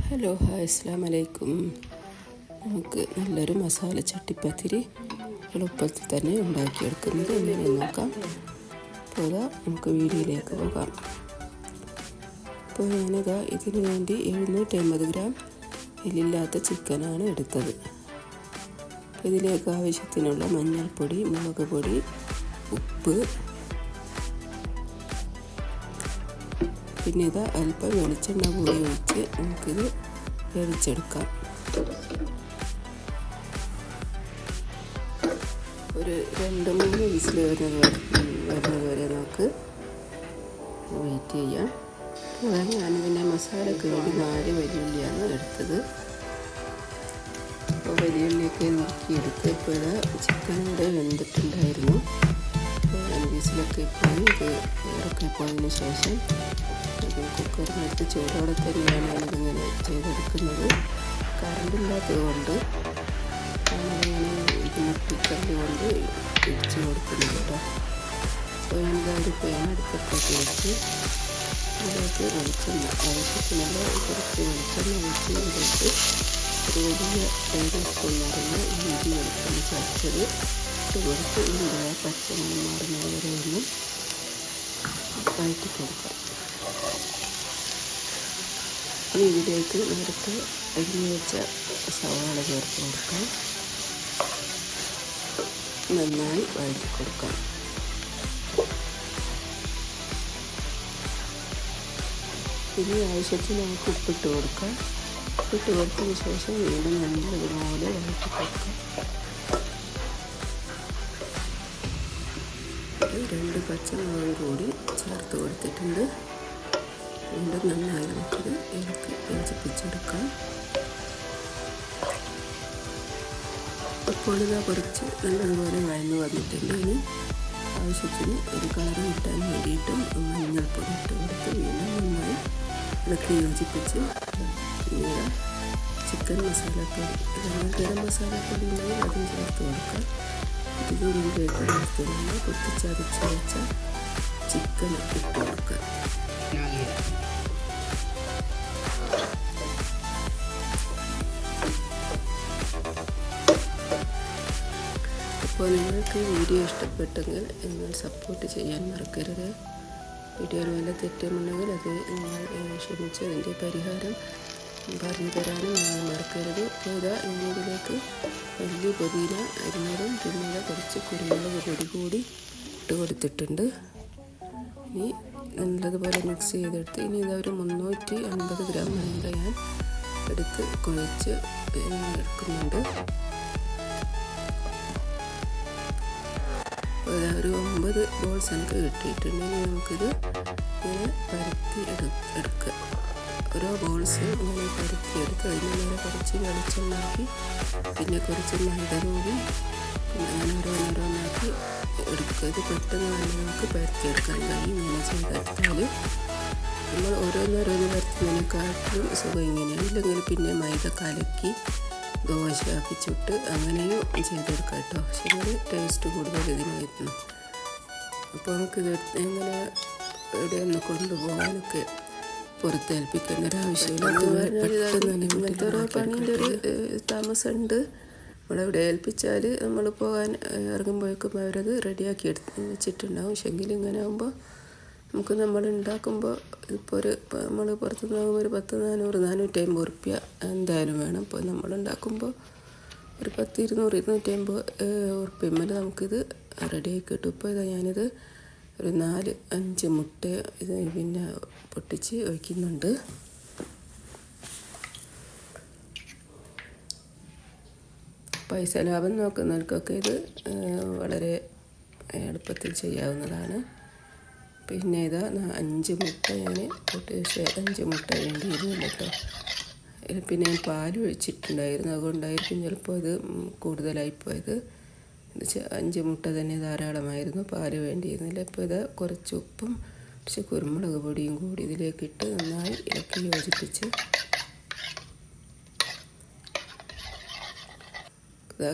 Hello hi അസ്സലാമു അലൈക്കും. നമുക്ക് നല്ലൊരു മസാല ചട്ടിപ്പത്തിരി എളുപ്പത്തിൽ തന്നെ ഉണ്ടാക്കിയെടുക്കുന്നത് എങ്ങനെയെന്ന് നോക്കാം. അപ്പോൾ നമുക്ക് വീഡിയോയിലേക്ക് പോകാം. അപ്പോൾ ഇതിനു വേണ്ടി 750 ഗ്രാം എല്ലില്ലാത്ത ചിക്കനാണ് എടുത്തത്. ഇതിലേക്ക് ആവശ്യത്തിനുള്ള മഞ്ഞൾപ്പൊടി, മുളക് പൊടി, ഉപ്പ്, പിന്നെ അല്പം വെളിച്ചെണ്ണ കൂടി ഒഴിച്ച് നമുക്കിത് വേവിച്ചെടുക്കാം. ഒരു 2-3 വിസിൽ വരുന്നത് വരെ നമുക്ക് വെയിറ്റ് ചെയ്യാം. ഞാനിതിൻ്റെ മസാലയ്ക്ക് വേണ്ടി 4 വലിയുള്ളിയാണ് എടുത്തത്. അപ്പോൾ വലിയുള്ളിയൊക്കെ നുറുക്കിയെടുത്ത് ഇപ്പോൾ ചിക്കൻ ഇവിടെ വെന്തിട്ടുണ്ടായിരുന്നു. വിസിലൊക്കെ പോയി ഇത് ഇറക്കി പോയതിന് ശേഷം കുക്കറിനടുത്ത് ചൂടോടെ തന്നെയാണ് ഞാനിതിങ്ങനെ ചെയ്തെടുക്കുന്നത്. കറണ്ടില്ലാത്തത് കൊണ്ട് ഞാനിങ്ങനെ കുക്കറിൽ കൊണ്ട് ഇടിച്ച് കൊടുക്കുന്നത് കേട്ടോ. അപ്പോൾ ഒരു പാൻ അടുപ്പത്തേക്ക് വെച്ച് അതിലേക്ക് വെളിച്ചെണ്ണ ആവശ്യത്തിനുള്ള കുറച്ച് വെളിച്ചെണ്ണ ഒഴിച്ച് ഇതിലേക്ക് ഒരു വലിയ ടേബിൾ സ്പൂൺ നിറഞ്ഞ ഇഞ്ചി വെളുത്തുള്ളി ചതച്ചത് ഇട്ട് കൊടുത്ത് ഇതിൻ്റെ പച്ചമണം മാറുന്നത് വരെ ഒന്ന് വഴറ്റി കൊടുക്കാം. ഇനി ഇതിലേക്ക് നേരത്തെ അരിഞ്ഞു വെച്ച സവാള ചേർത്ത് കൊടുക്കാം. നന്നായി വഴറ്റി കൊടുക്കാം. ഇനി ആവശ്യത്തിന് നമുക്ക് ഉപ്പിട്ട് കൊടുക്കാം. ഉപ്പിട്ട് കൊടുത്തതിന് ശേഷം വീണ്ടും നല്ലതുപോലെ വഴറ്റി കൊടുക്കാം. 2 പച്ചമുളകും കൂടി ചേർത്ത് കൊടുത്തിട്ടുണ്ട്. വീണ്ടും നന്നായി നമുക്കിത് യോജിപ്പിച്ചെടുക്കാം. അപ്പോൾ കുറച്ച് നല്ലതുപോലെ വഴന്നു വന്നിട്ടുണ്ട്. ഇനി ആവശ്യത്തിന് ഒരു കളർ കിട്ടാൻ വേണ്ടിയിട്ടും മഞ്ഞൾപ്പൊടി ഇട്ട് കൊടുത്ത് വീണ്ടും നന്നായി ഇളക്കി യോജിപ്പിച്ച് പിന്നീട് ചിക്കൻ മസാലപ്പൊടി അല്ലെങ്കിൽ ഗരം മസാലപ്പൊടി ഉണ്ടെങ്കിൽ അതും ചേർത്ത് കൊടുക്കാം. ഇതിലേക്ക് എടുത്തുകൊണ്ട് പൊട്ടിച്ചരച്ച് വെച്ച ചിക്കൻ ഇട്ട് കൊടുക്കുക. അപ്പോൾ നിങ്ങൾക്ക് വീഡിയോ ഇഷ്ടപ്പെട്ടെങ്കിൽ നിങ്ങൾ സപ്പോർട്ട് ചെയ്യാൻ മറക്കരുത്. വീഡിയോയിൽ വല്ല തെറ്റുമുണ്ടെങ്കിൽ അത് നിങ്ങൾ ക്ഷമിച്ച് അതിൻ്റെ പരിഹാരം പറഞ്ഞു തരാനും നിങ്ങൾ മറക്കരുത്. അപ്പോൾ ഇതിലേക്ക് വലിയ പുതിന അരിഞ്ഞതും പിന്നെ കുറച്ച് കുരുമുളക് പൊടി കൂടി ഇട്ട് കൊടുത്തിട്ടുണ്ട്. ഇനി നല്ലതുപോലെ മിക്സ് ചെയ്തെടുത്ത് ഇനി ഒരു 350 ഗ്രാം മൈദ ഞാൻ എടുത്ത് കുഴച്ച് എടുക്കുന്നുണ്ട്. ഒരു 9 ബോൾസ് എനിക്ക് കിട്ടിയിട്ടുണ്ടെങ്കിൽ നമുക്കിത് ഇങ്ങനെ പരത്തി എടുക്കുക. ഓരോ ബോൾസ് ഇങ്ങനെ പരത്തിയെടുത്ത് അതിന് നേരെ കുറച്ച് വെളിച്ചെണ്ണാക്കി പിന്നെ കുറച്ച് മൈദ കൂടി പിന്നെ അങ്ങനെ ഓരോന്നോരോന്നാക്കി എടുക്കുക. ഇത് പെട്ടെന്ന് തന്നെ നമുക്ക് പരത്തിയെടുക്കാൻ കഴിയും. ഇങ്ങനെ ചെയ്തെടുത്താൽ നമ്മൾ ഓരോന്നോരോന്ന് പരത്തുന്നതിനെക്കാട്ടിലും സുഖം ഇങ്ങനെയാണ്. ഇല്ലെങ്കിൽ പിന്നെ മൈദ കലക്കി ദോശയാക്കി ചുട്ട് അങ്ങനെയും ചെയ്തെടുക്കാം കേട്ടോ. ശരി, ടേസ്റ്റ് കൂടുതൽ ഇതിനായിരുന്നു. അപ്പോൾ നമുക്കിത് എങ്ങനെ എവിടെയൊന്ന് കൊണ്ടുപോകാനൊക്കെ പുറത്തേൽപ്പിക്കേണ്ട ഒരാവശ്യമില്ല. പെട്ടെന്ന് തന്നെ ഇങ്ങനത്തെ ഓരോ പണീൻ്റെ ഒരു താമസമുണ്ട്. നമ്മളെവിടെ ഏൽപ്പിച്ചാൽ നമ്മൾ പോകാൻ ഇറങ്ങുമ്പോഴേക്കും അവരത് റെഡിയാക്കി വെച്ചിട്ടുണ്ടാവും. പക്ഷെങ്കിൽ ഇങ്ങനെ ആകുമ്പോൾ നമുക്ക് നമ്മൾ ഉണ്ടാക്കുമ്പോൾ ഇപ്പോൾ നമ്മൾ പുറത്തുനിന്ന് വാങ്ങുമ്പോൾ ഒരു 400-450 ഉറുപ്പ്യ എന്തായാലും വേണം. ഇപ്പോൾ നമ്മൾ ഉണ്ടാക്കുമ്പോൾ ഒരു 200-250 ഉറുപ്പ്യമേൽ നമുക്കിത് റെഡിയാക്കി കിട്ടും. ഇപ്പോൾ ഞാനിത് ഒരു 4-5 മുട്ട ഇത് പിന്നെ പൊട്ടിച്ച് ഒഴിക്കുന്നുണ്ട്. പൈസ ലാഭം നോക്കുന്നവർക്കൊക്കെ ഇത് വളരെ എളുപ്പത്തിൽ ചെയ്യാവുന്നതാണ്. പിന്നെ 5 മുട്ട ഞാൻ 5 മുട്ട വേണ്ടിയിരുന്നു കേട്ടോ. പിന്നെ ഞാൻ പാൽ ഒഴിച്ചിട്ടുണ്ടായിരുന്നു, അതുകൊണ്ടായിരിക്കും ചിലപ്പോൾ ഇത് കൂടുതലായിപ്പോയത്. 5 മുട്ട തന്നെ ധാരാളമായിരുന്നു, പാൽ വേണ്ടിയിരുന്നില്ല. ഇപ്പോൾ കുറച്ച് ഉപ്പും കുറച്ച് കുരുമുളക് പൊടിയും കൂടി ഇതിലേക്കിട്ട് നന്നായി ഇളക്കി യോജിപ്പിച്ച്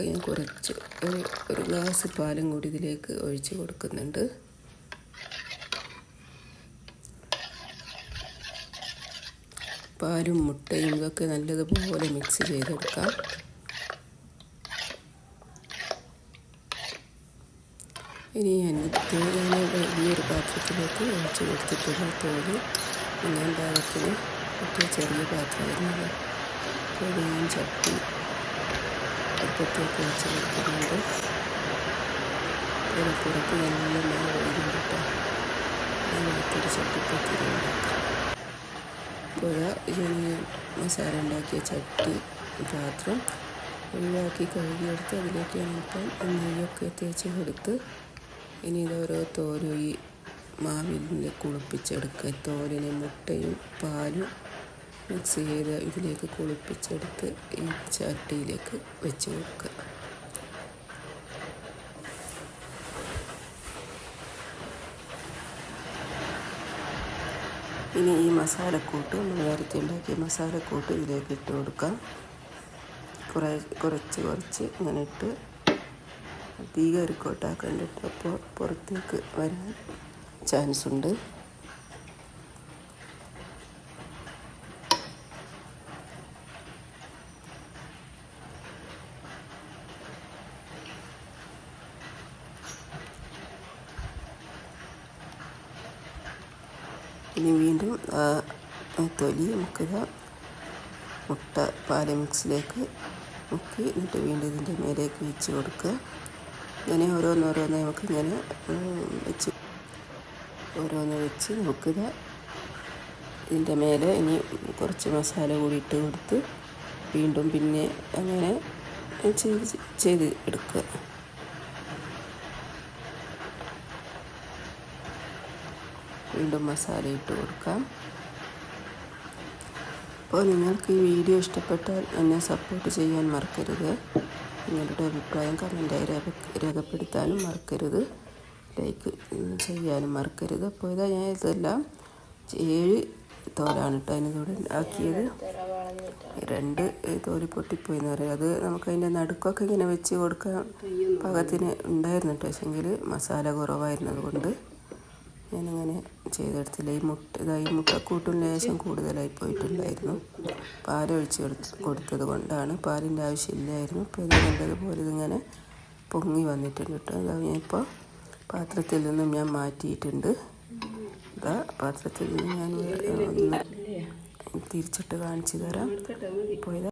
ഞാൻ കുറച്ച് ഒരു ഗ്ലാസ് പാലും കൂടി ഇതിലേക്ക് ഒഴിച്ച് കൊടുക്കുന്നുണ്ട്. പാലും മുട്ടയും ഇതൊക്കെ നല്ലതുപോലെ മിക്സ് ചെയ്തെടുക്കാം. ഇനി ഞാൻ വലിയൊരു പാത്രത്തിലേക്ക് ഒഴിച്ച് കൊടുത്തിട്ടുള്ള തോല് ഞാൻ പാകത്തിന് മറ്റേ ചെറിയ പാത്രമായിരുന്നല്ലോ. അപ്പോൾ ഞാൻ ചട്ടി അടുപ്പത്തേക്ക് വെച്ച് കൊടുക്കുന്നുണ്ട്. പുറത്ത് നല്ല മാവ് ഒഴിഞ്ഞിട്ട് അങ്ങനത്തൊരു ചട്ടിപ്പത്തിരി ഉണ്ടാക്കാം. അപ്പോൾ ഞാൻ മസാല ഉണ്ടാക്കിയ ചട്ടി പാത്രം ഒഴിവാക്കി കഴുകിയെടുത്ത് അതിലേക്ക് ഞാനിപ്പം നെയ്യൊക്കെ തേച്ച് കൊടുത്ത് ഇനി ഇതോരോ തോലും ഈ മാവിൽ കുളിപ്പിച്ചെടുക്കുക. തോലിനെ മുട്ടയും പാലും മിക്സ് ചെയ്ത് ഇതിലേക്ക് കുളിപ്പിച്ചെടുത്ത് ഈ ചട്ടിയിലേക്ക് വെച്ച് കൊടുക്കുക. ഇനി ഈ മസാലക്കൂട്ട് നമ്മൾ നേരത്തെ ഉണ്ടാക്കിയ മസാലക്കൂട്ട് ഇതിലേക്ക് ഇട്ട് കൊടുക്കാം. കുറച്ച് ഇങ്ങനെ ഇട്ട് തീ കരിക്കോട്ടാക്കണ്ടിട്ട് അപ്പോൾ പുറത്തേക്ക് വരാൻ ചാൻസ് ഉണ്ട്. ഇനി വീണ്ടും തൊലി നമുക്കിത് മുട്ട പാല് മിക്സിലേക്ക് മുക്കി എന്നിട്ട് വീണ്ടും ഇതിൻ്റെ മേലേക്ക് വെച്ച് കൊടുക്കുക. ഇങ്ങനെ ഓരോന്നോരോന്ന് നമുക്കിങ്ങനെ ഓരോന്ന് വെച്ച് നമുക്കിത് ഇതിൻ്റെ മേലെ ഇനി കുറച്ച് മസാല കൂടി ഇട്ട് കൊടുത്ത് വീണ്ടും പിന്നെ അങ്ങനെ ചെയ്ത് എടുക്കുക. വീണ്ടും മസാല ഇട്ട് കൊടുക്കാം. അപ്പോൾ നിങ്ങൾക്ക് ഈ വീഡിയോ ഇഷ്ടപ്പെട്ടാൽ എന്നെ സപ്പോർട്ട് ചെയ്യാൻ മറക്കരുത്. നിങ്ങളുടെ അഭിപ്രായം കമൻറ്റായി രേഖപ്പെടുത്താനും മറക്കരുത്. ലൈക്ക് ചെയ്യാനും മറക്കരുത്. അപ്പോൾ ഇതാ ഞാൻ ഇതെല്ലാം 7 തോലാണ് കേട്ടോ അതിനോട് ആക്കിയത്. 2 തോല് പൊട്ടിപ്പോയി എന്ന് പറയും. അത് നമുക്കതിൻ്റെ നടുക്കൊക്കെ ഇങ്ങനെ വെച്ച് കൊടുക്കാൻ പാകത്തിന് ഉണ്ടായിരുന്നു കേട്ടോ. പക്ഷെങ്കിൽ മസാല കുറവായിരുന്നത് കൊണ്ട് ഞാനിങ്ങനെ ചെയ്തെടുത്തില്ല. ഈ മുട്ടക്കൂട്ടും ലേശം കൂടുതലായി പോയിട്ടുണ്ടായിരുന്നു. പാലൊഴിച്ച് കൊടുത്തത് കൊണ്ടാണ്. പാലിൻ്റെ ആവശ്യമില്ലായിരുന്നു. അപ്പോൾ ഇത് നല്ലതുപോലെ ഇതിങ്ങനെ പൊങ്ങി വന്നിട്ടുണ്ട് കേട്ടോ. അതാ ഞാനിപ്പോൾ പാത്രത്തിൽ നിന്നും ഞാൻ മാറ്റിയിട്ടുണ്ട്. ഇതാ പാത്രത്തിൽ നിന്ന് ഞാൻ ഒന്ന് തിരിച്ചിട്ട് കാണിച്ചു തരാം. അപ്പോൾ